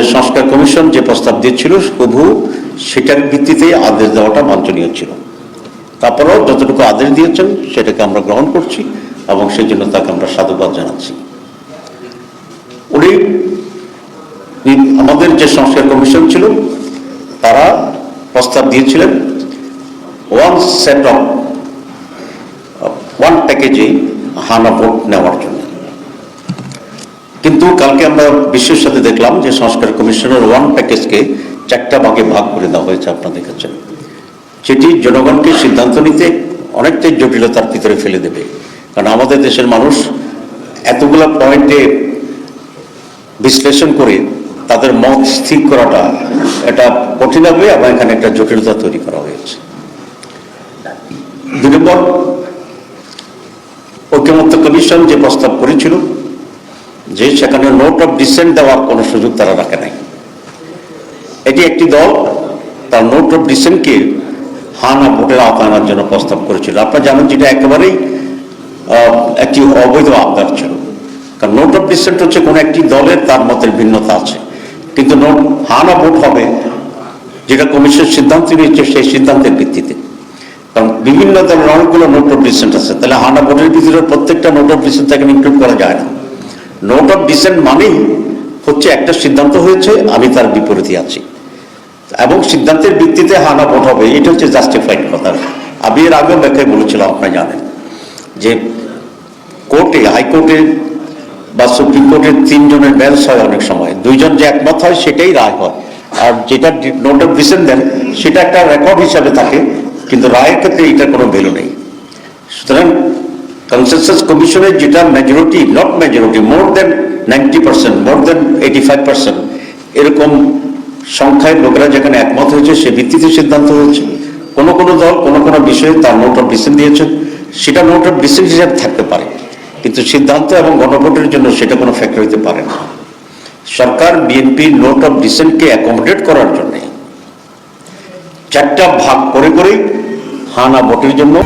আমাদের সংস্কার কমিশন যে প্রস্তাব দিয়েছিল প্রভু সেটার ভিত্তিতে আদেশ দেওয়াটা বাঞ্ছনীয় ছিল। তারপরেও যতটুকু আদেশ দিয়েছেন সেটাকে আমরা গ্রহণ করছি এবং সেই জন্য তাকে আমরা সাধুবাদ জানাচ্ছি। উনি আমাদের যে সংস্কার কমিশন ছিল তারা প্রস্তাব দিয়েছিলেন ওয়ান প্যাকেজে হানা ভোট নেওয়ার জন্য, কিন্তু কালকে আমরা বিশ্বের সাথে দেখলাম যে সংস্কার কমিশনের ওয়ান প্যাকেজকে 4টা ভাগে ভাগ করে দেওয়া হয়েছে। আপনারা দেখেছেন, যেটি জনগণকে সিদ্ধান্ত নিতে অনেকটাই জটিলতার ভিতরে ফেলে দেবে, কারণ আমাদের দেশের মানুষ এতগুলো পয়েন্টে বিশ্লেষণ করে তাদের মত স্থির করাটা এটা কঠিন হবে এবং এখানে একটা জটিলতা তৈরি করা হয়েছে। 2 নম্বর, ঐকমত্য কমিশন যে প্রস্তাব করেছিল যে সেখানে নোট অফ ডিসেন্ট দেওয়ার কোনো সুযোগ তারা রাখে নাই। এটি একটি দল তার নোট অফ ডিসেন্টকে হানা ভোটের আওতায় আনার জন্য প্রস্তাব করেছিল। আপনারা জানেন যেটা একেবারেই একটি অবৈধ আবদার ছিল, কারণ নোট অফ ডিসেন্ট হচ্ছে কোনো একটি দলের তার মতের ভিন্নতা আছে, কিন্তু হানা ভোট হবে যেটা কমিশন সিদ্ধান্ত নিয়েছে সেই সিদ্ধান্তের ভিত্তিতে। কারণ বিভিন্ন দলের অনেকগুলো নোট অফ ডিসেন্ট আছে, তাহলে হানা ভোটের ভিতরে প্রত্যেকটা নোট অফ ডিসেন্ট তাকে ইনক্লুড করা যায় না। নোট অফ ডিসেন্ট মানেই হচ্ছে একটা সিদ্ধান্ত হয়েছে, আমি তার বিপরীতে আছি এবং সিদ্ধান্তের ভিত্তিতে হানা ভোট হবে, এটা হচ্ছে জাস্টিফাইড কথা। আমি এর আগেও ব্যাখ্যায় বলেছিলাম, আপনারা জানেন যে কোর্টে, হাইকোর্টে বা সুপ্রিম কোর্টের 3 জনের বেঞ্চ হয়, অনেক সময় 2 জন যে একমত হয় সেটাই রায় হয়, আর যেটা নোট অফ ডিসেন্ট দেন সেটা একটা রেকর্ড হিসাবে থাকে, কিন্তু রায়ের ক্ষেত্রে এটার কোনো ভ্যালু নেই। সুতরাং কনসেনসাস কমিশনের যেটা মেজরিটি, নট মেজরিটি, মোর দেন 90%, মোর দেন 85% এরকম সংখ্যায় লোকেরা যেখানে একমত হয়েছে সে ভিত্তিতে সিদ্ধান্ত হয়েছে। কোনো কোনো দল কোনো কোনো বিষয়ে তার নোট অফ ডিসেন্ট দিয়েছেন, সেটা নোট অফ ডিসেন্ট হিসাবে থাকতে পারে, কিন্তু সিদ্ধান্ত এবং গণভোটের জন্য সেটা কোনো ফ্যাক্টর হতে পারে না। সরকার বিএনপি নোট অফ ডিসেন্টকে অ্যাকোমোডেট করার জন্য 4টা ভাগ করে করেই হানা ভোটের জন্য